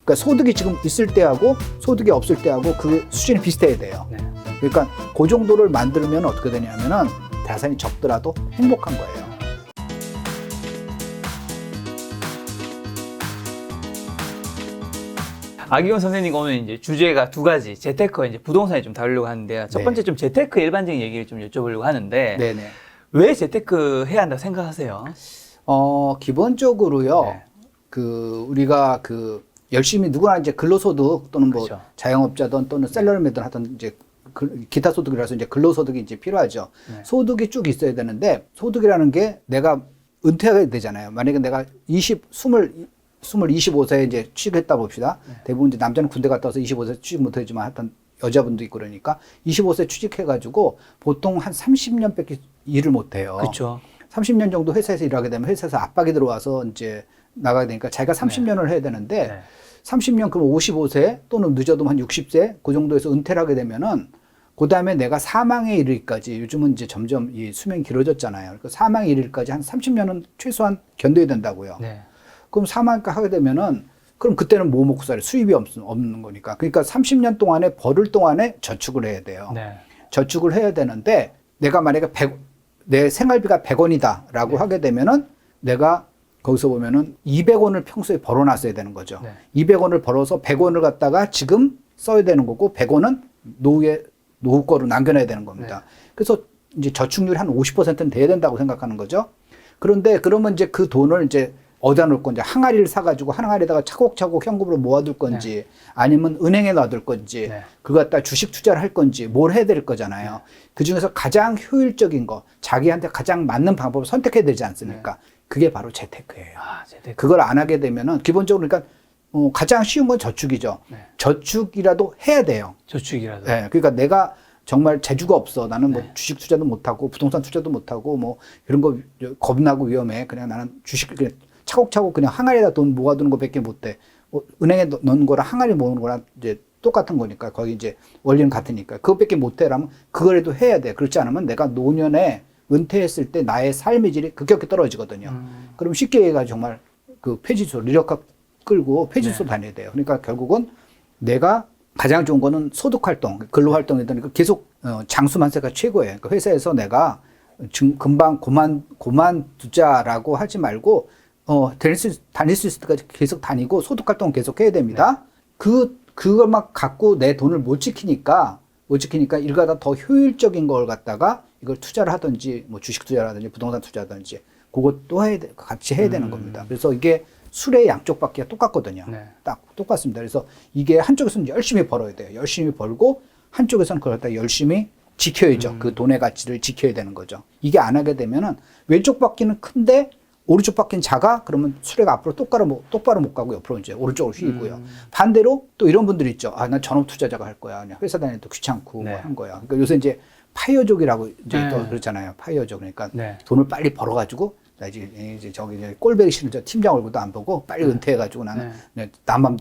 그러니까 소득이 지금 있을 때하고 소득이 없을 때하고 그 수준이 비슷해야 돼요. 네. 그러니까 그 정도를 만들면 어떻게 되냐면은 자산이 적더라도 행복한 거예요. 아기원 선생님 오늘 이제 주제가 두 가지, 재테크, 이제 부동산에 좀 다루려고 하는데요. 첫 번째 좀 재테크 일반적인 얘기를 좀 여쭤보려고 하는데, 네네. 왜 재테크 해야 한다고 생각하세요? 기본적으로요. 네. 우리가 열심히 누구나 이제 근로소득 또는 뭐 그렇죠. 자영업자든 또는 셀러리맨든 하든 이제 기타 소득이라서 이제 근로소득이 이제 필요하죠. 네. 소득이 쭉 있어야 되는데 소득이라는 게 내가 은퇴하게 되잖아요. 만약에 내가 25세에 이제 취직했다 봅시다. 네. 대부분 이제 남자는 군대 갔다 와서 25세 취직 못 하지만 하여튼 여자분도 있고 그러니까 25세 취직해가지고 보통 한 30년밖에 일을 못 해요. 그렇죠. 30년 정도 회사에서 일하게 되면 회사에서 압박이 들어와서 이제 나가게 되니까 자기가 30년을 해야 되는데 네. 30년 그럼 55세 또는 늦어도 한 60세 그 정도에서 은퇴를 하게 되면은 그 다음에 내가 사망에 이르기까지 요즘은 이제 점점 이 수명이 길어졌잖아요. 그러니까 사망에 이르기까지 한 30년은 최소한 견뎌야 된다고요. 네. 그럼 사망까지 하게 되면은 그럼 그때는 뭐 먹고 살아요? 수입이 없는 거니까. 그러니까 30년 동안에 벌을 동안에 저축을 해야 돼요. 네. 저축을 해야 되는데 내가 만약에 내 생활비가 100원이다라고 네. 하게 되면은 내가 거기서 보면은 200원을 평소에 벌어놨어야 되는 거죠. 네. 200원을 벌어서 100원을 갖다가 지금 써야 되는 거고 100원은 노후 거로 남겨놔야 되는 겁니다. 네. 그래서 이제 저축률이 한 50%는 돼야 된다고 생각하는 거죠. 그런데 그러면 이제 그 돈을 이제 어디다 놓을 건지 항아리를 사가지고 항아리에다가 차곡차곡 현금으로 모아둘 건지 네. 아니면 은행에 놔둘 건지 네. 그거 갖다 주식 투자를 할 건지 뭘 해야 될 거잖아요. 네. 그 중에서 가장 효율적인 거 자기한테 가장 맞는 방법을 선택해야 되지 않습니까? 네. 그게 바로 재테크예요. 아, 재테크. 그걸 안 하게 되면은 기본적으로 그러니까 가장 쉬운 건 저축이죠. 네. 저축이라도 해야 돼요. 저축이라도. 네, 그러니까 내가 정말 재주가 없어. 나는 뭐 네. 주식 투자도 못하고 부동산 투자도 못하고 뭐 이런 거 겁나고 위험해. 그냥 나는 주식 그냥 차곡차곡 그냥 항아리에다 돈 모아두는 거밖에 못해. 은행에 넣는 거랑 항아리 모으는 거랑 이제 똑같은 거니까 거기 이제 원리는 같으니까 그것밖에 못해라면 그거라도 해야 돼. 그렇지 않으면 내가 노년에 은퇴했을 때 나의 삶의 질이 급격히 떨어지거든요. 그럼 쉽게 얘기해가지고 정말 그 폐지수 리력학 끌고 폐지수 네. 다녀야 돼요. 그러니까 결국은 내가 가장 좋은 거는 소득활동, 근로활동이든 계속 장수만세가 최고예요. 그러니까 회사에서 내가 금방 그만두자라고 하지 말고 다닐 수 있을 때까지 계속 다니고 소득활동 계속 해야 됩니다. 네. 그것만 갖고 내 돈을 못 지키니까 일가다 더 효율적인 걸 갖다가 이걸 투자를 하든지 뭐 주식 투자라든지 부동산 투자라든지 그것도 같이 해야 되는 겁니다. 그래서 이게 술의 양쪽 바퀴가 똑같거든요. 네. 딱 똑같습니다. 그래서 이게 한쪽에서는 열심히 벌어야 돼요. 열심히 벌고 한쪽에서는 그걸 갖다 열심히 지켜야죠. 그 돈의 가치를 지켜야 되는 거죠. 이게 안 하게 되면은 왼쪽 바퀴는 큰데 오른쪽 바퀴는 작아? 그러면 수레가 앞으로 똑바로 못 가고 옆으로 이제 오른쪽으로 휘고요. 반대로 또 이런 분들이 있죠. 아, 난 전업 투자자가 할 거야. 그냥 회사 다니도 귀찮고 네. 뭐 한 거야. 그러니까 요새 이제 파이어족이라고 이제 네. 또 그렇잖아요. 파이어족. 그러니까 네. 돈을 빨리 벌어가지고 나 이제 저기 이제 꼴배기 싫은 저 팀장 얼굴도 안 보고 빨리 은퇴해가지고 나는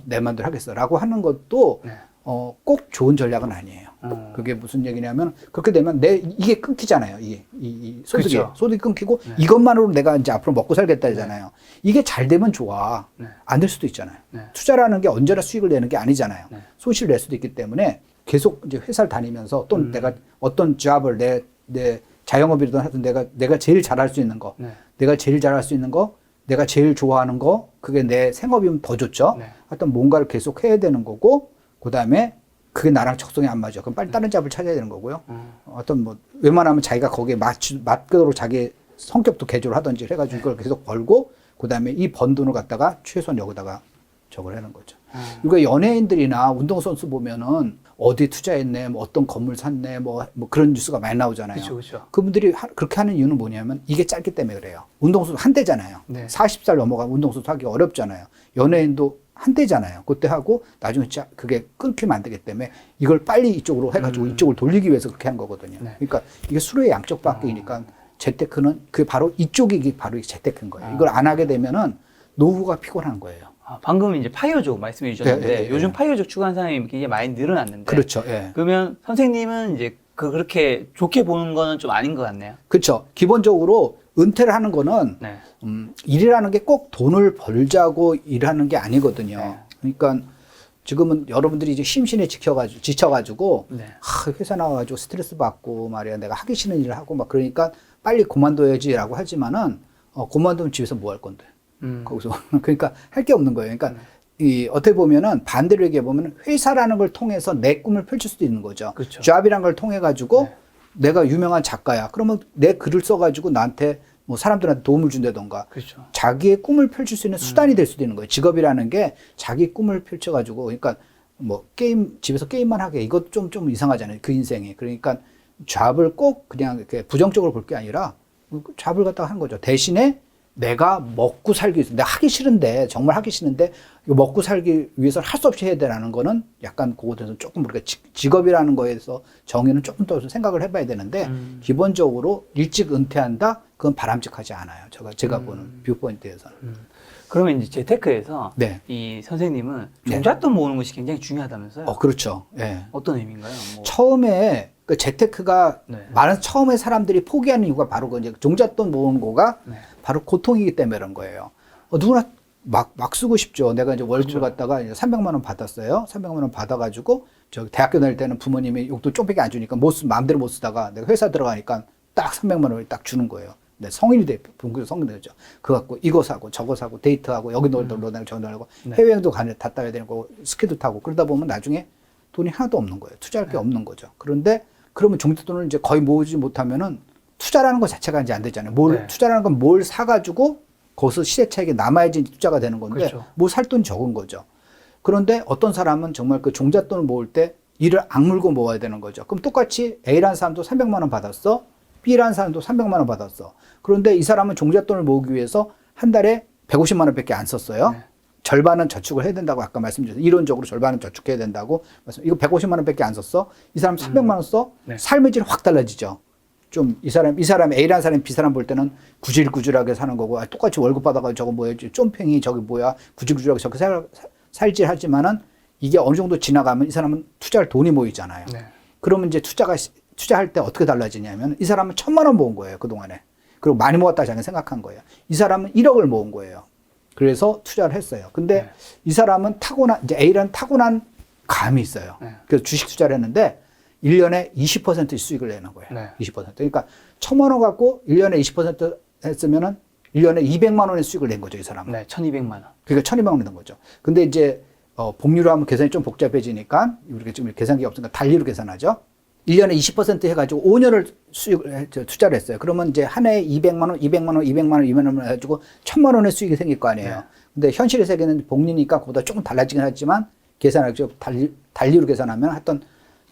내 맘대로 하겠어라고 하는 것도 네. 꼭 좋은 전략은 아니에요. 그게 무슨 얘기냐면 그렇게 되면 이게 끊기잖아요. 이 소득이 그렇죠. 소득이 끊기고 네. 이것만으로 내가 이제 앞으로 먹고 살겠다잖아요. 이게 잘 되면 좋아. 네. 안 될 수도 있잖아요. 네. 투자라는 게 언제나 수익을 내는 게 아니잖아요. 네. 손실을 낼 수도 있기 때문에 계속 이제 회사를 다니면서 또는 내가 어떤 잡을 내 자영업이든 하여튼 내가 제일 잘할 수 있는 거, 네. 내가 제일 잘할 수 있는 거, 내가 제일 좋아하는 거, 그게 내 생업이면 더 좋죠. 네. 하여튼 뭔가를 계속 해야 되는 거고, 그 다음에 그게 나랑 적성이 안 맞아. 그럼 빨리 다른 잡을 찾아야 되는 거고요. 어떤 뭐 웬만하면 자기가 거기에 맞게로 자기 성격도 개조를 하든지 해가지고 그걸 계속 벌고, 그 다음에 이 번 돈을 갖다가 최소한 여기다가 저걸 하는 거죠. 그러니까 연예인들이나 운동선수 보면은 어디 투자했네, 뭐 어떤 건물 샀네, 뭐 그런 뉴스가 많이 나오잖아요. 그렇죠. 그분들이 그렇게 하는 이유는 뭐냐면 이게 짧기 때문에 그래요. 운동선수 한대잖아요. 네. 40살 넘어가면 운동선수 하기 어렵잖아요. 연예인도 한대잖아요. 그때 하고 나중에 진짜 그게 끊기면 안 되기 때문에 이걸 빨리 이쪽으로 해가지고 이쪽을 돌리기 위해서 그렇게 한 거거든요. 네. 그러니까 이게 수로의 양쪽 바뀌니까 재테크는 그 바로 이쪽이 바로 재테크인 거예요. 이걸 안 하게 되면은 노후가 피곤한 거예요. 방금 이제 파이어족 말씀해 주셨는데 네, 네, 요즘 네. 파이어족 추구하는 사람이 굉장히 많이 늘어났는데 그렇죠. 예. 그러면 선생님은 이제 그렇게 좋게 보는 거는 좀 아닌 것 같네요. 그렇죠. 기본적으로 은퇴를 하는 거는 네. 일이라는 게 꼭 돈을 벌자고 일하는 게 아니거든요. 네. 그러니까 지금은 여러분들이 이제 심신에 지쳐가지고 네. 회사 나와가지고 스트레스 받고 말이야 내가 하기 싫은 일을 하고 막 그러니까 빨리 그만둬야지라고 하지만은 그만두면 집에서 뭐 할 건데 거기서 그러니까 할 게 없는 거예요. 그러니까 이 어떻게 보면은 반대로 얘기해 보면 회사라는 걸 통해서 내 꿈을 펼칠 수도 있는 거죠. 그렇죠. 잡이란 걸 통해 가지고 네. 내가 유명한 작가야. 그러면 내 글을 써가지고 나한테 뭐 사람들한테 도움을 준다던가 그렇죠. 자기의 꿈을 펼칠 수 있는 수단이 될 수도 있는 거예요. 직업이라는 게 자기 꿈을 펼쳐가지고 그러니까 뭐 집에서 게임만 하게 이것도 좀 이상하잖아요. 그 인생이. 그러니까 잡을 꼭 그냥 이렇게 부정적으로 볼 게 아니라 잡을 갖다가 한 거죠. 대신에 내가 먹고 살기 위해서, 내가 하기 싫은데, 정말 하기 싫은데, 이거 먹고 살기 위해서 할 수 없이 해야 되라는 거는 약간 그거에 대해서 조금 우리가 직업이라는 거에서 정의는 조금 더 생각을 해봐야 되는데, 기본적으로 일찍 은퇴한다? 그건 바람직하지 않아요. 제가 보는 뷰포인트에서는. 그러면 이제 재테크에서 네. 이 선생님은 종잣돈 모으는 것이 굉장히 중요하다면서요? 그렇죠. 예. 어떤 의미인가요? 뭐. 처음에 그 재테크가 네. 많은 처음에 사람들이 포기하는 이유가 바로 그 이제 종잣돈 모으는 거가 네. 바로 고통이기 때문에 그런 거예요. 누구나 막 쓰고 싶죠. 내가 이제 월급을 갖다가 이제 300만 원 받았어요. 300만 원 받아가지고 저 대학교 다닐 때는 부모님이 용돈 쪽밖에 안 주니까 마음대로 못 쓰다가 내가 회사 들어가니까 딱 300만 원을 딱 주는 거예요. 네, 성인이 돼, 본격 성인이 되죠. 그거 갖고 이거 사고 저거 사고 데이트하고 여기 놀러 다니고 저기 놀고 네. 해외여행도 다 따야 되는 거고 스키도 타고 그러다 보면 나중에 돈이 하나도 없는 거예요. 투자할 게 없는 거죠. 그런데 그러면 종잣돈을 이제 거의 모으지 못하면은 투자라는 것 자체가 이제 안 되잖아요. 투자라는 건 뭘 사가지고 거기서 시세차익이 남아야지 투자가 되는 건데 그렇죠. 뭐 살 돈이 적은 거죠. 그런데 어떤 사람은 정말 그 종잣돈을 모을 때 이를 악물고 모아야 되는 거죠. 그럼 똑같이 A라는 사람도 300만 원 받았어. B라는 사람도 300만 원 받았어. 그런데 이 사람은 종잣돈을 모으기 위해서 한 달에 150만 원밖에 안 썼어요. 네. 절반은 저축을 해야 된다고 아까 말씀드렸어요. 이론적으로 절반은 저축해야 된다고. 이거 150만 원밖에 안 썼어. 이 사람 300만 원 써. 네. 삶의 삶의 질이 확 달라지죠. 좀 이 사람 A라는 사람이 B 사람 볼 때는 구질구질하게 사는 거고 똑같이 월급 받아가지고 저거 뭐야 쫌팽이 저기 뭐야 구질구질하게 저렇게 살질 하지만은 이게 어느 정도 지나가면 이 사람은 투자할 돈이 모이잖아요. 네. 그러면 이제 투자할 때 어떻게 달라지냐면 이 사람은 1,000만 원 모은 거예요. 그동안에. 그리고 많이 모았다 자기는 생각한 거예요. 이 사람은 1억을 모은 거예요. 그래서 투자를 했어요. 근데 네. 이 사람은 이제 A라는 타고난 감이 있어요. 네. 그래서 주식 투자를 했는데 1년에 20% 수익을 내는 거예요. 네. 20%. 그러니까 1,000만 원 갖고 1년에 20% 했으면은 1년에 200만 원의 수익을 낸 거죠, 이 사람은. 네, 1,200만 원. 그러니까 1,200만 원 낸 거죠. 근데 이제 복리로 하면 계산이 좀 복잡해지니까 우리가 지금 계산기가 없으니까 달리로 계산하죠. 1년에 20% 해가지고 5년을 투자를 했어요. 그러면 이제 한 해에 200만 원, 200만 원, 200만 원, 200만 원 해가지고 1,000만 원의 수익이 생길 거 아니에요. 네. 근데 현실의 세계는 복리니까 그보다 조금 달라지긴 하지만 계산하죠. 달리로 계산하면 하여튼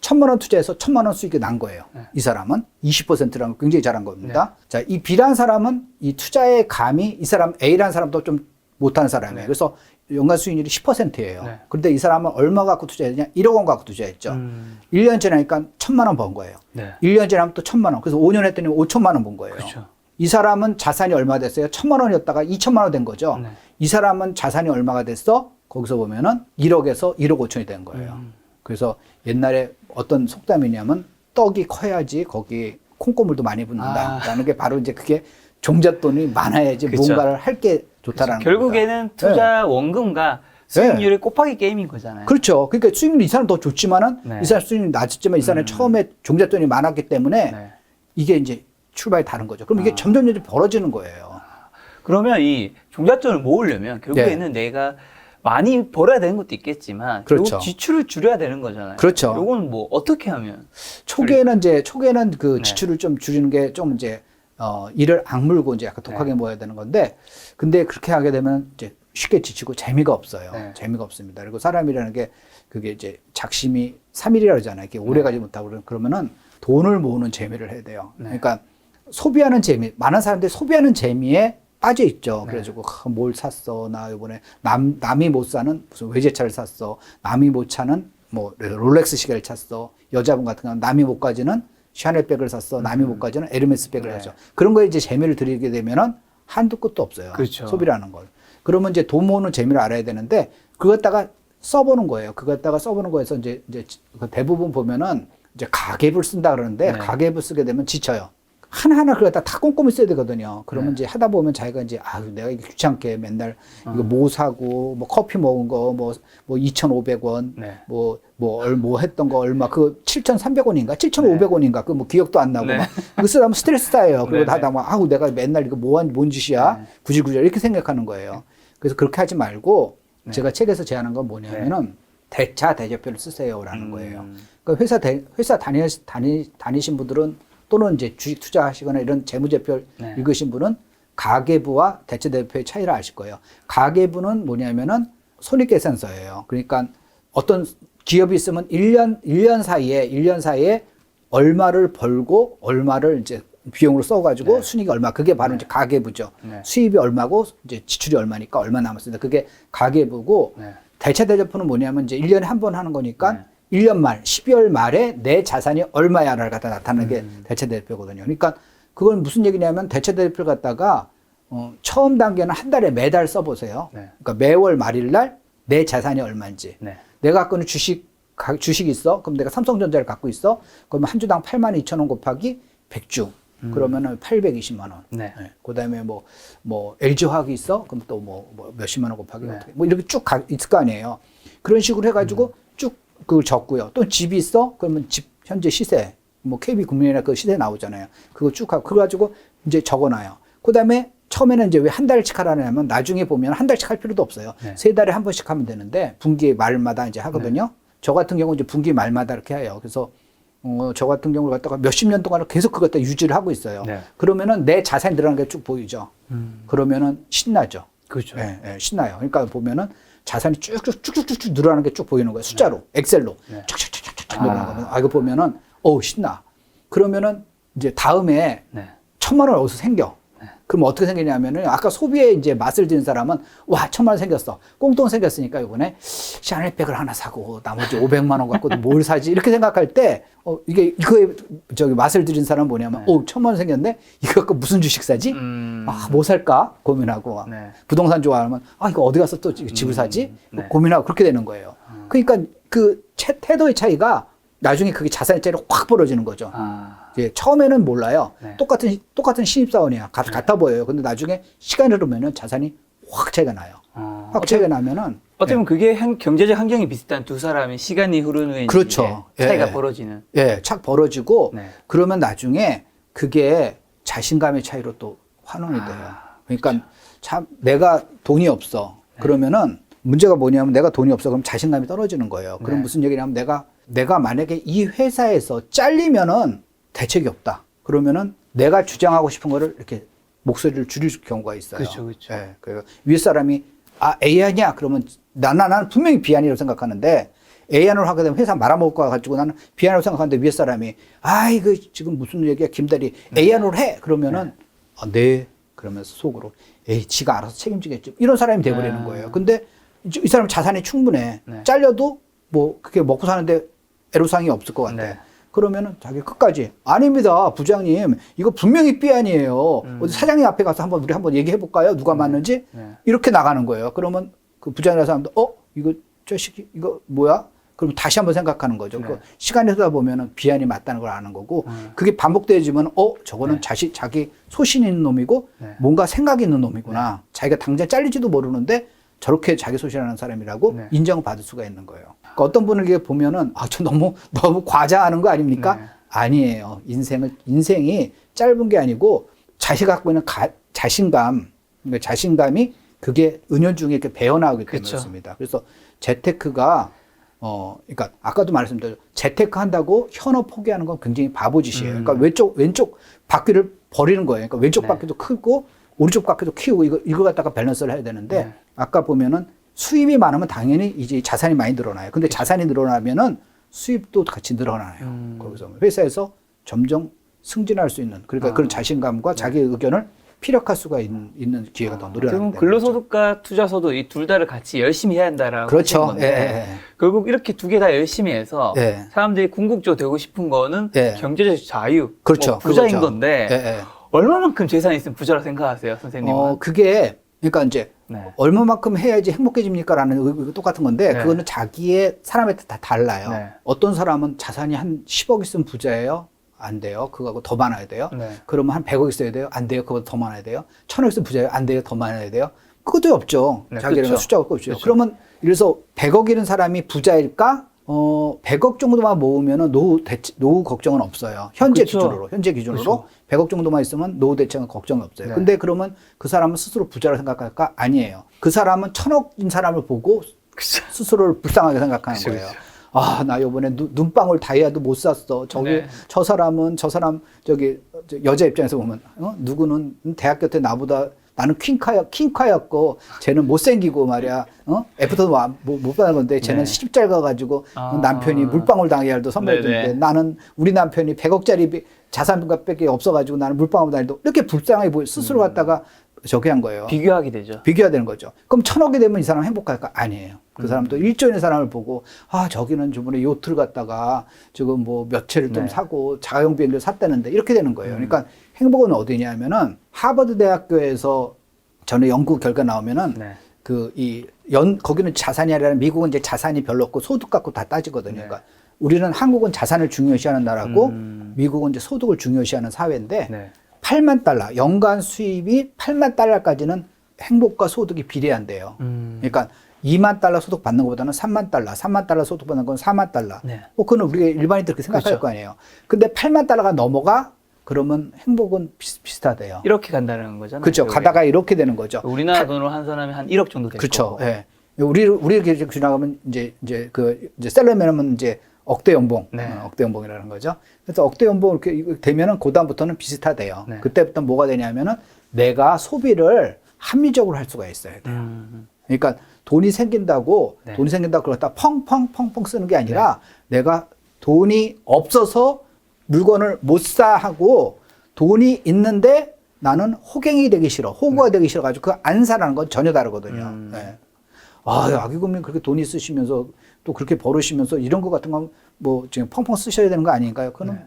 1,000만 원 투자해서 1,000만 원 수익이 난 거예요. 네. 이 사람은 20%라는 거 굉장히 잘한 겁니다. 자, 이 B라는 사람은 이 투자의 감이 이 사람 A라는 사람도 좀 못하는 사람이에요. 네. 그래서 연간 수익률이 10%예요. 네. 그런데 이 사람은 얼마 갖고 투자했냐? 1억 원 갖고 투자했죠. 1년 지나니까 1,000만 원 번 거예요. 네. 1년 지나면 또 1,000만 원. 그래서 5년 했더니 5천만 원 번 거예요. 그렇죠. 이 사람은 자산이 얼마 됐어요? 1,000만 원이었다가 2천만 원 된 거죠. 네. 이 사람은 자산이 얼마가 됐어? 거기서 보면은 1억에서 1억 5천이 된 거예요. 그래서 옛날에 어떤 속담이냐면 떡이 커야지 거기 콩고물도 많이 붙는다라는 게 바로 이제 그게 종잣돈이 많아야지 그쵸. 뭔가를 할 게 좋다라는 거죠. 결국에는 투자 원금과 수익률의 곱하기 게임인 거잖아요. 그렇죠. 그러니까 수익률이 이 사람 더 좋지만은 네. 이 사람 수익률이 낮았지만 이 사람이 처음에 종잣돈이 많았기 때문에 네. 이게 이제 출발이 다른 거죠. 그럼 이게 점점 벌어지는 거예요. 그러면 이 종잣돈을 모으려면 결국에는 내가 많이 벌어야 되는 것도 있겠지만 그렇죠. 결국 지출을 줄여야 되는 거잖아요. 그렇죠. 요거는 뭐 어떻게 하면 초기에는 그 네. 지출을 좀 줄이는 게 좀 이제 이를 악물고 이제 약간 독하게 모아야 되는 건데 근데 그렇게 하게 되면 이제 쉽게 지치고 재미가 없어요. 네. 재미가 없습니다. 그리고 사람이라는 게 그게 이제 작심이 3일이라 그러잖아요. 이렇게 오래 가지 못하고 그러면은 돈을 모으는 재미를 해야 돼요. 네. 그러니까 소비하는 재미, 많은 사람들이 소비하는 재미에 빠져 있죠. 네. 그래가지고 뭘 샀어? 나 이번에 남이 못 사는 무슨 외제차를 샀어. 남이 못 차는 뭐 롤렉스 시계를 찼어. 여자분 같은 경우는 남이 못 가지는 샤넬 백을 샀어. 남이 못 가지는 에르메스 백을 네. 샀어. 그런 거에 이제 재미를 들이게 되면은 한도 끝도 없어요. 그렇죠. 소비라는 걸. 그러면 이제 돈 모으는 재미를 알아야 되는데 그거 갖다가 써보는 거예요. 그거 갖다가 써보는 거에서 이제 대부분 보면은 이제 가계부를 쓴다 그러는데 네. 가계부 쓰게 되면 지쳐요. 하나하나 그걸 다 꼼꼼히 써야 되거든요. 그러면 네. 이제 하다 보면 자기가 이제 아유 내가 이게 귀찮게 맨날 이거 뭐 사고 뭐 커피 먹은 거 뭐 2,500원 네. 뭐 했던 거 얼마 그 7,300원인가 7,500원인가 그 뭐 기억도 안 나고 네. 막 그거 쓰다 보면 스트레스 쌓여요. 그리고 네, 하다 보면 아우 내가 맨날 이거 뭔 짓이야 네. 구질구질 이렇게 생각하는 거예요. 그래서 그렇게 하지 말고 네. 제가 책에서 제안한 건 뭐냐면은 대차 대조표를 쓰세요라는 거예요. 그러니까 회사 다니신 분들은 또는 이제 주식 투자하시거나 이런 재무제표 네. 읽으신 분은 가계부와 대체대표의 차이를 아실 거예요. 가계부는 뭐냐면은 손익계산서예요. 그러니까 어떤 기업이 있으면 1년 사이에 얼마를 벌고 얼마를 이제 비용으로 써가지고 네. 순이익이 얼마. 그게 바로 이제 가계부죠. 네. 수입이 얼마고 이제 지출이 얼마니까 얼마 남았습니다. 그게 가계부고 네. 대체대조표는 뭐냐면 이제 1년에 한 번 하는 거니까 네. 1년 말 12월 말에 내 자산이 얼마야를 갖다 나타내는 게 대체대표거든요. 그러니까 그건 무슨 얘기냐면 대체대표를 갖다가 처음 단계는 한 달에 매달 써보세요. 네. 그러니까 매월 말일 날 내 자산이 얼마인지. 네. 내가 갖고 있는 주식이 있어. 그럼 내가 삼성전자를 갖고 있어. 그러면 한 주당 82,000원 곱하기 100주. 그러면은 820만 원. 네. 네. 그다음에 뭐 LG화학이 있어. 그럼 또 뭐 몇십만 원 곱하기 네. 어떻게 뭐 이렇게 쭉 있을 거 아니에요. 그런 식으로 해가지고 쭉 그걸 적고요. 또 집이 있어. 그러면 집 현재 시세 뭐 KB국민이나 그 시세 나오잖아요. 그거 쭉 하고 그거 가지고 이제 적어놔요. 그다음에 처음에는 이제 왜 한 달씩 하라냐면 나중에 보면 한 달씩 할 필요도 없어요. 네. 3달에 한 번씩 하면 되는데 분기 말마다 이제 하거든요. 저 같은 경우 이제 분기 말마다 이렇게 해요. 그래서 저 같은 경우를 갖다가 몇십 년 동안 계속 그걸 갖다 유지를 하고 있어요. 네. 그러면은 내 자산이 늘어나는 게 쭉 보이죠. 그러면은 신나죠. 그렇죠. 예, 예, 신나요. 그러니까 보면은 자산이 쭉쭉쭉쭉쭉 늘어나는 게 쭉 보이는 거예요. 숫자로, 엑셀로. 네. 쭉쭉쭉쭉 늘어나는 거예요. 이거 보면은, 신나. 그러면은 이제 다음에 네. 1,000만 원 어디서 생겨. 그럼 어떻게 생기냐면은 아까 소비에 이제 맛을 든 사람은 와 1,000만 원 생겼어. 꽁돈 생겼으니까 이번에 샤넬백을 하나 사고 나머지 500만 원 갖고도 뭘 사지 이렇게 생각할 때 이거에 맛을 들인 사람은 뭐냐면 1,000만 원 생겼네. 이거 갖고 무슨 주식 사지? 뭐 살까 고민하고 네. 부동산 좋아하면 이거 어디 가서 또 집을 사지? 네. 고민하고 그렇게 되는 거예요. 그러니까 그 태도의 차이가 나중에 그게 자산의 차이로 확 벌어지는 거죠. 예, 처음에는 몰라요. 네. 똑같은 신입사원이야. 같아 보여요. 근데 나중에 시간이 흐르면은 자산이 확 차이가 나요. 확 차이가 나면은. 어쩌면 그게 경제적 환경이 비슷한 두 사람이 시간이 흐른 후에 그렇죠. 이제 차이가 예. 벌어지는. 예, 착 벌어지고 네. 그러면 나중에 그게 자신감의 차이로 또 환원이 돼요. 그러니까 그렇죠. 참 내가 돈이 없어. 그러면은 문제가 뭐냐면 내가 돈이 없어. 그럼 자신감이 떨어지는 거예요. 그럼 네. 무슨 얘기냐면 내가 만약에 이 회사에서 잘리면은 대책이 없다. 그러면은 내가 주장하고 싶은 거를 이렇게 목소리를 줄일 경우가 있어요. 그렇죠, 그렇죠. 예, 그래서 위에 사람이 A안이야. 그러면 나는 분명히 B안이라고 생각하는데 A안으로 하게 되면 회사 말아먹을 거 가지고 나는 B안이라고 생각하는데 위에 사람이 이거 지금 무슨 얘기야 김대리 A안으로 해. 그러면은 네. 그러면서 속으로 지가 알아서 책임지겠죠. 이런 사람이 돼버리는 거예요. 근데 이 사람 자산이 충분해. 네. 잘려도 뭐 그게 먹고 사는데 애로사항이 없을 것 같아. 네. 그러면은 자기 끝까지 아닙니다 부장님 이거 분명히 B안이에요. 어디 사장님 앞에 가서 우리 한번 얘기해 볼까요? 누가 맞는지 네. 이렇게 나가는 거예요. 그러면 그 부장이라는 사람도 이거 자식이 이거 뭐야? 그럼 다시 한번 생각하는 거죠. 네. 그 시간이 흐르다 보면은 B안이 맞다는 걸 아는 거고 그게 반복되어지면 저거는 자기 소신 있는 놈이고 네. 뭔가 생각이 있는 놈이구나. 자기가 당장 잘리지도 모르는데 저렇게 자기 소신하는 사람이라고 네. 인정받을 수가 있는 거예요. 그러니까 어떤 분은 이게 보면은 저 너무 과장하는 거 아닙니까? 네. 아니에요. 인생이 짧은 게 아니고 자기가 갖고 있는 자신감, 그러니까 자신감이 그게 은연중에 이렇게 배어나오기 때문에 그쵸. 그렇습니다. 그래서 재테크가 그러니까 아까도 말씀드렸죠. 재테크 한다고 현업 포기하는 건 굉장히 바보짓이에요. 그러니까 왼쪽 바퀴를 버리는 거예요. 그러니까 왼쪽 네. 바퀴도 크고 오른쪽 바퀴도 키우고 이거 갖다가 밸런스를 해야 되는데 네. 아까 보면은 수입이 많으면 당연히 이제 자산이 많이 늘어나요. 근데 자산이 늘어나면은 수입도 같이 늘어나요. 거기서 회사에서 점점 승진할 수 있는 그러니까 그런 자신감과 자기 의견을 피력할 수가 있는 기회가 더 늘어나는 그럼 근로소득과 투자소득 이 둘 다를 같이 열심히 해야 한다라고 그렇죠. 하시는 건데 결국 이렇게 두 개 다 열심히 해서 사람들이 궁극적으로 되고 싶은 거는 경제적 자유, 그렇죠. 부자인 그렇죠. 건데 얼마만큼 재산이 있으면 부자라고 생각하세요, 선생님은? 그게 그러니까 이제 네. 얼마만큼 해야지 행복해집니까라는 의견이 똑같은 건데 네. 그거는 자기의 사람에 따라 다 달라요. 네. 어떤 사람은 자산이 한 10억 있으면 부자예요. 안 돼요. 그거하고 더 많아야 돼요. 네. 그러면 한 100억 있어야 돼요. 안 돼요. 그거보다 더 많아야 돼요. 1000억 있으면 부자예요. 안 돼요. 더 많아야 돼요. 그것도 없죠. 네, 자기는 그렇죠. 숫자가 없죠. 그렇죠. 그러면 이래서 100억이는 사람이 부자일까? 100억 정도만 모으면은 노후 걱정은 없어요. 현재 그렇죠. 기준으로 그렇죠. 100억 정도만 있으면 노후 대책은 걱정이 없어요. 네. 근데 그러면 그 사람은 스스로 부자로 생각할까? 아니에요. 그 사람은 1000억인 사람을 보고 그쵸. 스스로를 불쌍하게 생각하는 그쵸, 거예요. 그쵸. 아, 나 요번에 눈방울 다이아도 못 샀어. 저기, 네. 저 사람, 저기, 여자 입장에서 보면, 누구는 대학교 때 나보다 나는 퀸카였고, 쟤는 못생기고 말이야, 애프터도 못 받은 건데, 쟤는 네. 시집 잘 가가지고, 아. 남편이 물방울 다이아도 선물해 네네. 주는데, 나는 우리 남편이 100억짜리 자산값밖에 없어가지고, 나는 물방울 다이아도 이렇게 불쌍하게 스스로 갖다가 저기 한 거예요. 비교하게 되죠. 비교해야 되는 거죠. 그럼 1000억이 되면 이 사람 행복할까? 아니에요. 그 사람도 1조인 사람을 보고, 아, 저기는 저번에 요트를 갖다가 지금 뭐 몇 채를 좀 네. 사고 자가용 비행기를 샀다는데 이렇게 되는 거예요. 그러니까 행복은 어디냐면은 하버드 대학교에서 전에 연구 결과 나오면은 네. 거기는 자산이 아니라 미국은 이제 자산이 별로 없고 소득 갖고 다 따지거든요. 네. 그러니까 우리는 한국은 자산을 중요시하는 나라고 미국은 이제 소득을 중요시하는 사회인데 네. 8만 달러, 연간 수입이 8만 달러까지는 행복과 소득이 비례한대요. 그러니까 2만 달러 소득 받는 것보다는 3만 달러, 3만 달러 소득 받는 건 4만 달러. 네. 뭐 그건 우리가 일반인들 그렇게 생각할 그렇죠. 거 아니에요. 근데 8만 달러가 넘어가 그러면 행복은 비슷하대요. 이렇게 간다는 거잖아요. 그렇죠. 결국에. 가다가 이렇게 되는 거죠. 우리나라 돈으로 한 사람이 한 1억 정도 될 그렇죠. 거고. 예. 우리 이렇게 지나가면 이제 셀러맨은 이제 억대 연봉, 네. 억대 연봉이라는 거죠. 그래서 억대 연봉 이렇게 되면은 그다음부터는 비슷하대요. 네. 그때부터 뭐가 되냐면은 내가 소비를 합리적으로 할 수가 있어야 돼요. 그러니까 돈이 생긴다고 네. 그걸 펑펑펑펑 쓰는 게 아니라 내가 돈이 없어서 물건을 못 사 하고 돈이 있는데 나는 호갱이 되기 싫어. 호구가 되기 싫어가지고 그 안 사라는 건 전혀 다르거든요. 예. 아, 아기금님 그렇게 돈 있으시면서 또 그렇게 벌으시면서 이런 거 같은 건 뭐 지금 펑펑 쓰셔야 되는 거 아닌가요? 그거는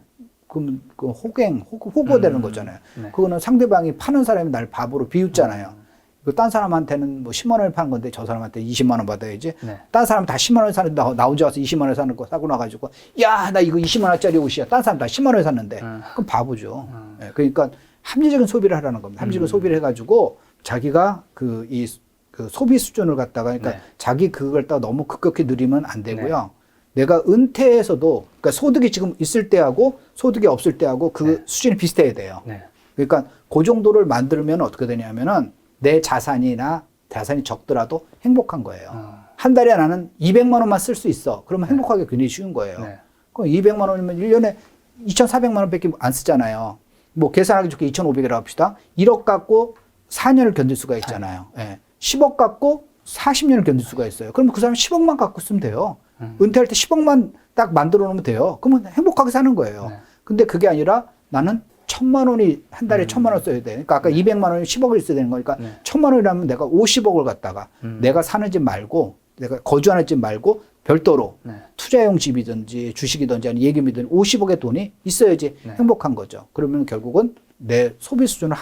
그럼 그 호구가 되는 거잖아요. 네. 그거는 상대방이 파는 사람이 날 바보로 비웃잖아요. 딴 사람한테는 뭐 10만 원에 파는 건데 저 사람한테 20만 원 받아야지. 네. 딴 사람 다 10만 원에 사는데 나 혼자 와서 20만 원에 사는 거 사고 나가지고 야, 나 이거 20만 원짜리 옷이야. 딴 사람 다 10만 원에 샀는데. 그럼 바보죠. 예, 그러니까 합리적인 소비를 하라는 겁니다. 합리적인 소비를 해가지고 자기가 그 소비 수준을 갖다가 그러니까 네. 자기 그걸 갖다가 너무 급격히 누리면 안 되고요. 내가 은퇴해서도 그러니까 소득이 지금 있을 때하고 소득이 없을 때하고 그 수준이 비슷해야 돼요. 네. 그러니까 그 정도를 만들면 어떻게 되냐면은 내 자산이 적더라도 행복한 거예요. 한 달에 나는 200만 원만 쓸 수 있어. 그러면 행복하기 굉장히 쉬운 거예요. 네. 그럼 200만 원이면 1년에 2,400만 원밖에 안 쓰잖아요. 뭐 계산하기 좋게 2,500이라고 합시다. 1억 갖고 4년을 견딜 수가 있잖아요. 예. 10억 갖고 40년을 견딜 수가 있어요. 그러면 그 사람 10억만 갖고 쓰면 돼요. 은퇴할 때 10억만 딱 만들어 놓으면 돼요. 그러면 행복하게 사는 거예요. 네. 근데 그게 아니라 나는 1,000만 원이 한 달에 1,000만 원 써야 돼. 그러니까 아까 200만 원이 10억을 있어야 되는 거니까 1,000만 원이라면 내가 50억을 갖다가 내가 사는 집 말고 내가 거주하는 집 말고 별도로 투자용 집이든지 주식이든지 아니 예금이든 50억의 돈이 있어야지 행복한 거죠. 그러면 결국은 내 소비 수준을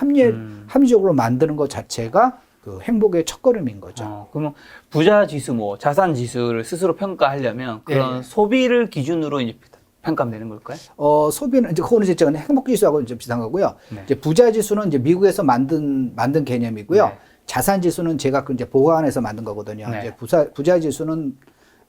합리적으로 만드는 것 자체가 그 행복의 첫걸음인 거죠. 그러면 부자 지수, 뭐 자산 지수를 스스로 평가하려면 그런 소비를 기준으로 이제 평가하면 되는 걸까요? 소비는 이제 그거는 이제 행복 지수하고 이제 비슷한 거고요. 네. 이제 부자 지수는 이제 미국에서 만든 개념이고요. 네. 자산 지수는 제가 그 이제 보관해서 만든 거거든요. 네. 이제 부자 지수는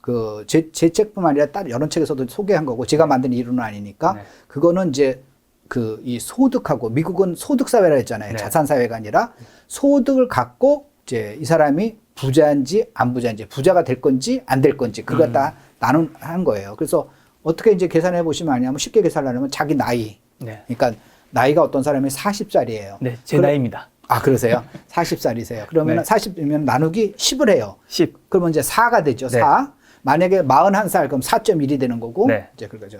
그 제 책뿐만 아니라 다른 여러 책에서도 소개한 거고 제가 만든 이론은 아니니까 네. 그거는 이제 그 이 소득하고 미국은 소득 사회라 했잖아요. 네. 자산 사회가 아니라 소득을 갖고 이제 이 사람이 부자인지 안 부자인지 부자가 될 건지 안 될 건지 그걸 다 나눈 거예요. 그래서 어떻게 이제 계산해 보시면 아니냐면 쉽게 계산하려면 자기 나이. 네. 그러니까 나이가 어떤 사람이 40살이에요. 네, 제 나이입니다. 아, 그러세요? 40살이세요. 그러면 네. 40이면 나누기 10을 해요. 10. 그러면 이제 4가 되죠. 네. 4. 만약에 41살 그럼 4.1이 되는 거고 네. 이제 그러니까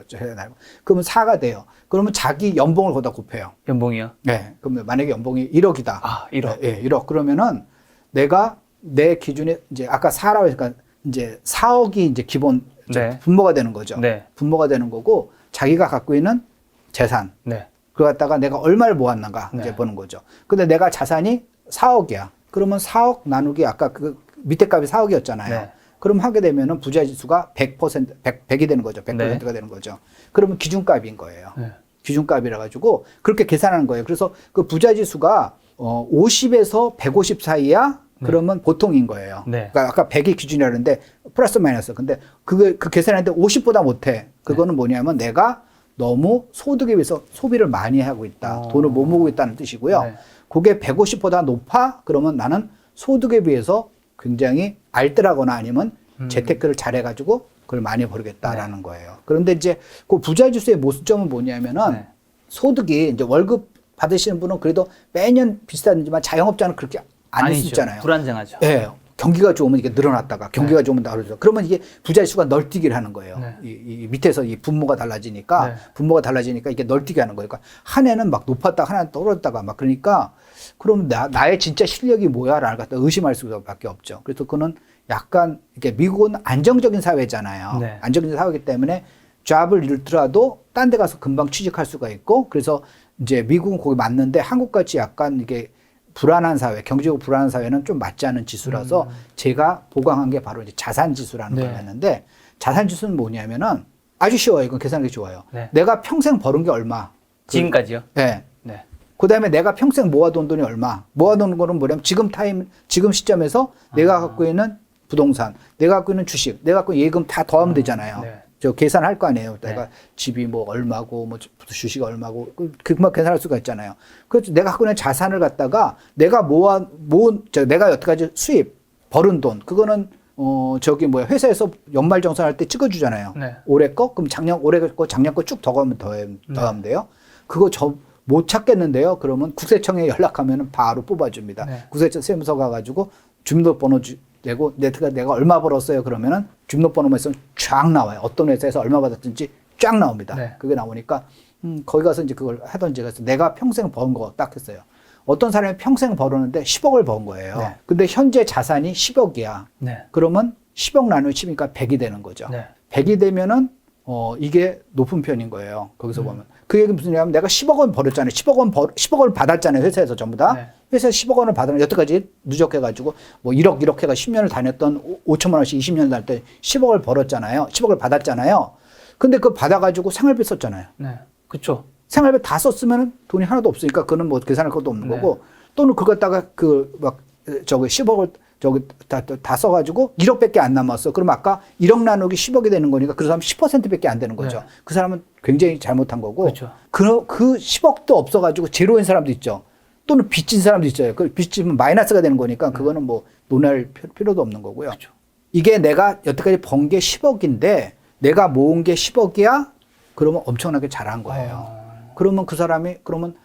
그러면 4가 돼요. 그러면 자기 연봉을 거기다 곱해요. 연봉이요? 네. 그러면 만약에 연봉이 1억이다. 아, 1억. 네, 1억. 그러면은 내가 내 기준에 이제 아까 4라고 했으니까 이제 4억이 이제 기본 네. 분모가 되는 거죠. 네. 분모가 되는 거고 자기가 갖고 있는 재산. 네. 그걸 갖다가 내가 얼마를 모았는가 네. 이제 보는 거죠. 근데 내가 자산이 4억이야. 그러면 4억 나누기 아까 그 밑에 값이 4억이었잖아요. 네. 그럼 하게 되면은 부자 지수가 100%, 100이 되는 거죠. 100%가 네. 되는 거죠. 그러면 기준값인 거예요. 네. 기준값이라 가지고 그렇게 계산하는 거예요. 그래서 그 부자 지수가 50에서 150 사이야. 그러면 보통인 거예요. 네. 그러니까 아까 100이 기준이라는데 플러스 마이너스. 근데 그 계산하는데 50보다 못해. 그거는 뭐냐면 내가 너무 소득에 비해서 소비를 많이 하고 있다. 돈을 못 모으고 있다는 뜻이고요. 네. 그게 150보다 높아? 그러면 나는 소득에 비해서 굉장히 알뜰하거나 아니면 재테크를 잘해가지고 그걸 많이 벌겠다라는 거예요. 그런데 이제 그 부자 지수의 모순점은 뭐냐면은 네. 소득이 이제 월급 받으시는 분은 그래도 매년 비슷하지만 자영업자는 그렇게 아닐 수 아니죠. 있잖아요. 불안정하죠. 예. 경기가 좋으면 이게 늘어났다가 경기가 좋으면 나오죠. 그러면 이게 부자 지수가 널뛰기를 하는 거예요. 네. 이 밑에서 이 분모가 달라지니까 네. 분모가 달라지니까 이게 널뛰기 하는 거예요. 그러니까 한 해는 막 높았다가 하나는 떨어졌다가 막 그러니까 그럼 나의 진짜 실력이 뭐야라는 걸 갖다 의심할 수밖에 없죠. 그래서 그거는 약간 이렇게 미국은 안정적인 사회잖아요. 네. 안정적인 사회이기 때문에 잡을 잃더라도 딴 데 가서 금방 취직할 수가 있고 그래서 이제 미국은 거기 맞는데 한국같이 약간 이게 불안한 사회, 경제적으로 불안한 사회는 좀 맞지 않은 지수라서 제가 보강한 게 바로 이제 자산 지수라는 네. 걸 했는데 자산 지수는 뭐냐면은 아주 쉬워요. 이건 계산하기 좋아요. 네. 내가 평생 버는 게 얼마? 지금까지요? 네. 네. 그다음에 내가 평생 모아둔 돈이 얼마? 모아둔 거는 뭐냐면 지금 시점에서 내가 갖고 있는 부동산, 내가 갖고 있는 주식, 내가 갖고 있는 예금 다 더하면 되잖아요. 네. 저 계산할 거 아니에요. 내가 네. 집이 뭐 얼마고 뭐 주식 얼마고 그만 계산할 수가 있잖아요. 그래서 내가 갖고 있는 자산을 갖다가 내가 내가 여태까지 수입 벌은 돈 그거는 회사에서 연말정산할 때 찍어주잖아요. 네. 올해 거 그럼 올해 거 작년 거 쭉 더하면 돼요. 그거 못 찾겠는데요. 그러면 국세청에 연락하면 바로 뽑아줍니다. 네. 국세청 세무서 가가지고 주민등록번호 내고 내가 얼마 벌었어요. 그러면은 주민등록번호만 있으면 쫙 나와요. 어떤 회사에서 얼마 받았든지 쫙 나옵니다. 네. 그게 나오니까 거기 가서 이제 그걸 하던지 그래서 내가 평생 번 거 딱 했어요. 어떤 사람이 평생 벌었는데 10억을 번 거예요. 네. 근데 현재 자산이 10억이야. 네. 그러면 10억 나누면 10이니까 100이 되는 거죠. 네. 100이 되면은 이게 높은 편인 거예요. 거기서 보면. 그 얘기는 무슨 얘기냐면 내가 10억 원 벌었잖아요. 10억을 받았잖아요. 회사에서 전부 다. 네. 회사에서 10억 원을 받으면 여태까지 누적해가지고 뭐 1억 해가 10년을 다녔던 5천만 원씩 20년 다닐 때 10억을 벌었잖아요. 10억을 받았잖아요. 근데 그거 받아가지고 생활비 썼잖아요. 네. 그쵸. 생활비 다 썼으면 돈이 하나도 없으니까 그거는 뭐 계산할 것도 없는 네. 거고 또는 그거 갖다가 10억을 다 써가지고 1억밖에 안 남았어. 그럼 아까 1억 나누기 10억이 되는 거니까 그 사람 10%밖에 안 되는 거죠. 네. 그 사람은 굉장히 잘못한 거고. 그렇죠. 그 10억도 없어가지고 제로인 사람도 있죠. 또는 빚진 사람도 있어요. 그 빚지면 마이너스가 되는 거니까 그거는 뭐 논할 필요도 없는 거고요. 그렇죠. 이게 내가 여태까지 번 게 10억인데 내가 모은 게 10억이야? 그러면 엄청나게 잘한 거예요. 그러면 그 사람이 그러면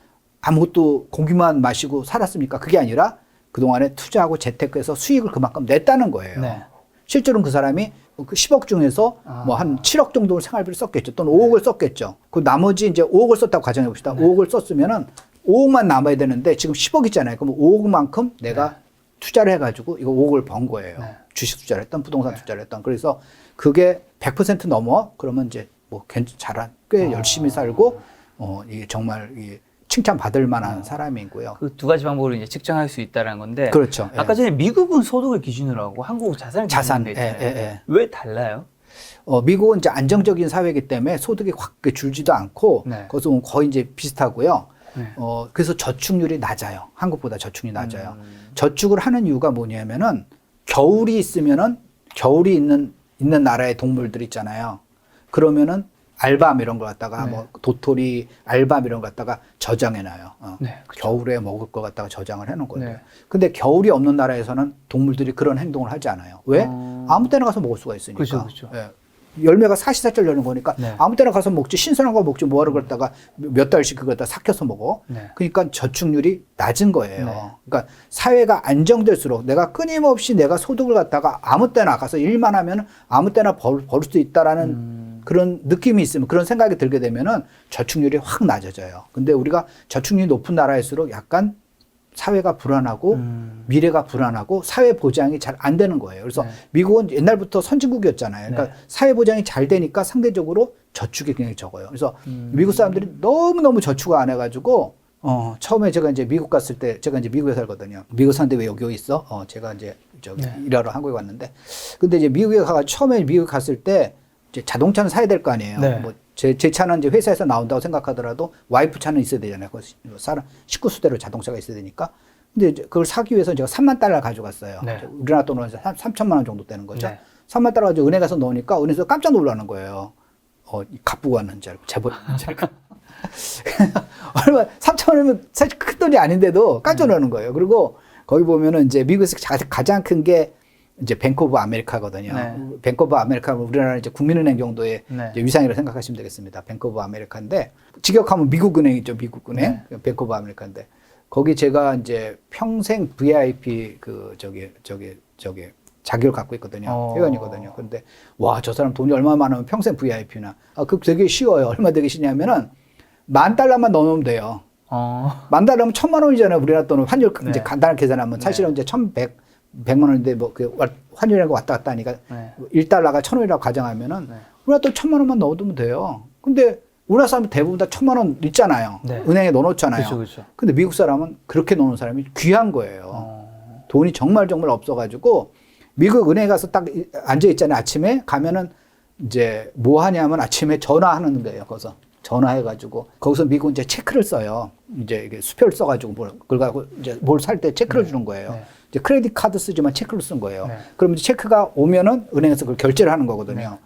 아무것도 고기만 마시고 살았습니까? 그게 아니라 그동안에 투자하고 재테크해서 수익을 그만큼 냈다는 거예요. 네. 실제로는 그 사람이 그 10억 중에서 뭐 한 7억 정도를 생활비를 썼겠죠. 또는 5억을 썼겠죠. 그 나머지 이제 5억을 썼다고 가정해 봅시다. 5억을 썼으면은 5억만 남아야 되는데 지금 10억이잖아요. 그럼 5억만큼 내가 투자를 해가지고 이거 5억을 번 거예요. 네. 주식 투자를 했던 부동산 투자를 했던. 그래서 그게 100% 넘어 그러면 이제 뭐 꽤 열심히 살고 이게 정말 칭찬받을 만한 사람이고요. 그 두 가지 방법으로 이제 측정할 수 있다는 건데. 그렇죠. 예. 아까 전에 미국은 소득을 기준으로 하고 한국은 자산을 자산, 기준으로 돼 있잖아요. 예. 왜 달라요? 미국은 이제 안정적인 사회이기 때문에 소득이 확 줄지도 않고 네. 거기서 거의 이제 비슷하고요. 네. 그래서 저축률이 낮아요. 한국보다 저축률이 낮아요. 저축을 하는 이유가 뭐냐면은 겨울이 있는 나라의 동물들 있잖아요. 그러면은 알밤 이런 걸 갖다가 뭐 도토리, 알밤 이런 걸 갖다가 저장해놔요. 네, 그렇죠. 겨울에 먹을 거 갖다가 저장을 해놓은 거예요. 네. 근데 겨울이 없는 나라에서는 동물들이 그런 행동을 하지 않아요. 왜? 아무 때나 가서 먹을 수가 있으니까. 그렇죠. 예. 열매가 사시사철 열는 거니까 네. 아무 때나 가서 먹지 신선한 거 먹지 뭐하러 그랬다가 몇 달씩 그거 갖다 삭혀서 먹어. 네. 그러니까 저축률이 낮은 거예요. 네. 그러니까 사회가 안정될수록 내가 끊임없이 내가 소득을 갖다가 아무 때나 가서 일만 하면 아무 때나 벌 수 있다라는 그런 느낌이 있으면 그런 생각이 들게 되면은 저축률이 확 낮아져요. 근데 우리가 저축률이 높은 나라일수록 약간 사회가 불안하고 미래가 불안하고 사회 보장이 잘 안 되는 거예요. 그래서 네. 미국은 옛날부터 선진국이었잖아요. 그러니까 네. 사회 보장이 잘 되니까 상대적으로 저축이 굉장히 적어요. 그래서 미국 사람들이 너무너무 저축을 안 해가지고 처음에 제가 이제 미국 갔을 때 제가 이제 미국에 살거든요. 미국 사는데 왜 여기 있어? 제가 이제 일하러 한국에 왔는데 근데 이제 미국에 가서 처음에 미국 갔을 때 이제 자동차는 사야 될 거 아니에요. 네. 뭐 제 차는 이제 회사에서 나온다고 생각하더라도 와이프 차는 있어야 되잖아요. 사람 식구 수대로 자동차가 있어야 되니까. 근데 이제 그걸 사기 위해서 제가 3만 달러 가져갔어요. 네. 우리나라 돈으로 해서 3천만 원 정도 되는 거죠. 네. 3만 달러 가지고 은행 가서 넣으니까 은행에서 깜짝 놀라는 거예요. 갚고 왔는지 알고 재벌인지 알고. 얼마 3천만 원이면 사실 큰 돈이 아닌데도 깜짝 놀라는 거예요. 그리고 거기 보면은 이제 미국에서 가장 큰 게 이제 뱅크 오브 아메리카거든요. 네. 뱅크 오브 아메리카는 우리나라 이제 국민은행 정도의 네. 이제 위상이라고 생각하시면 되겠습니다. 뱅크 오브 아메리카인데 직역하면 미국은행이죠. 미국은행. 네. 뱅크 오브 아메리카인데 거기 제가 이제 평생 VIP 자격을 갖고 있거든요. 회원이거든요. 그런데 와, 저 사람 돈이 얼마 많으면 평생 VIP나. 그거 되게 쉬워요. 얼마 되게 쉬냐면은 $10,000만 넣으면 돼요. $10,000면 1,000만 원이잖아요. 우리나라 돈은 환율 네. 이제 간단하게 계산하면 사실은 이제 1,100만 원인데 뭐 그 환율이라고 왔다 갔다 하니까 네. $1가 1,000원이라고 가정하면은 네. 우리나라 돈 1,000만 원만 넣어두면 돼요. 근데 우리나라 사람 대부분 다 1,000만 원 있잖아요. 네. 은행에 넣어놓잖아요. 그렇죠. 근데 미국 사람은 그렇게 넣는 사람이 귀한 거예요. 돈이 정말 없어가지고 미국 은행에 가서 딱 앉아 있잖아요. 아침에 가면은 이제 뭐 하냐면 아침에 전화하는 거예요. 거기서 전화해가지고 거기서 미국 이제 체크를 써요. 이제 이게 수표를 써가지고 그걸 갖고 이제 뭘 살 때 체크를 주는 거예요. 네. 이제 크레딧 카드 쓰지만 체크를 쓴 거예요. 네. 그러면 이제 체크가 오면은 은행에서 그걸 결제를 하는 거거든요. 네.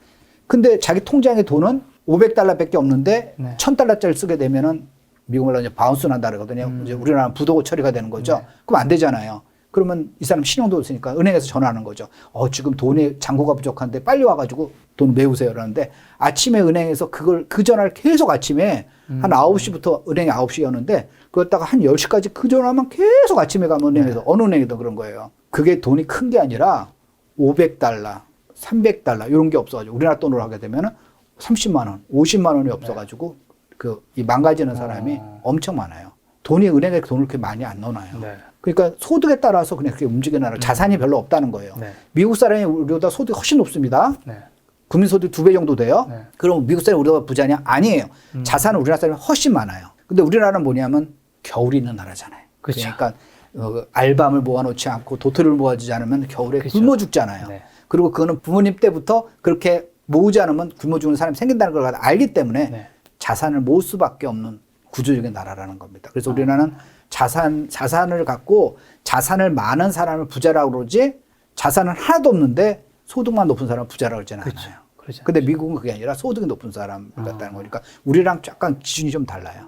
근데 자기 통장에 돈은 $500밖에 없는데 네. $1,000짜리 쓰게 되면은 미국 말로 이제 바운스 난다 그러거든요. 이제 우리나라는 부도 처리가 되는 거죠. 네. 그럼 안 되잖아요. 그러면 이 사람 신용도 없으니까 은행에서 전화하는 거죠. 지금 돈이 잔고가 부족한데 빨리 와가지고 돈 메우세요. 그러는데 아침에 은행에서 그 전화를 계속 아침에 한 9시부터 은행이 9시였는데 그랬다가 한 10시까지 그 전화만 계속 아침에 가면 은행에서 어느 은행이든 그런 거예요. 그게 돈이 큰 게 아니라 $500, $300 이런 게 없어가지고 우리나라 돈으로 하게 되면은 30만 원, 50만 원이 없어가지고 이 망가지는 사람이 엄청 많아요. 돈이 은행에 돈을 그렇게 많이 안 넣어놔요. 네. 그러니까 소득에 따라서 그냥 그렇게 움직여나라. 자산이 별로 없다는 거예요. 네. 미국 사람이 우리보다 소득이 훨씬 높습니다. 네. 국민소득 2배 정도 돼요. 네. 그럼 미국 사람이 우리보다 부자냐? 아니에요. 자산은 우리나라 사람이 훨씬 많아요. 근데 우리나라는 뭐냐면 겨울이 있는 나라잖아요. 그렇죠. 그러니까 알밤을 모아놓지 않고 도토리를 모아주지 않으면 겨울에 그렇죠. 굶어 죽잖아요. 네. 그리고 그거는 부모님 때부터 그렇게 모으지 않으면 굶어 죽는 사람이 생긴다는 걸 알기 때문에 네. 자산을 모을 수밖에 없는 구조적인 나라라는 겁니다. 그래서 우리나라는 자산을 갖고 자산을 많은 사람을 부자라고 그러지 자산은 하나도 없는데 소득만 높은 사람을 부자라고 그러지는 않아요. 그렇죠. 근데 미국은 그게 아니라 소득이 높은 사람을 갖다는 거니까 우리랑 약간 기준이 좀 달라요.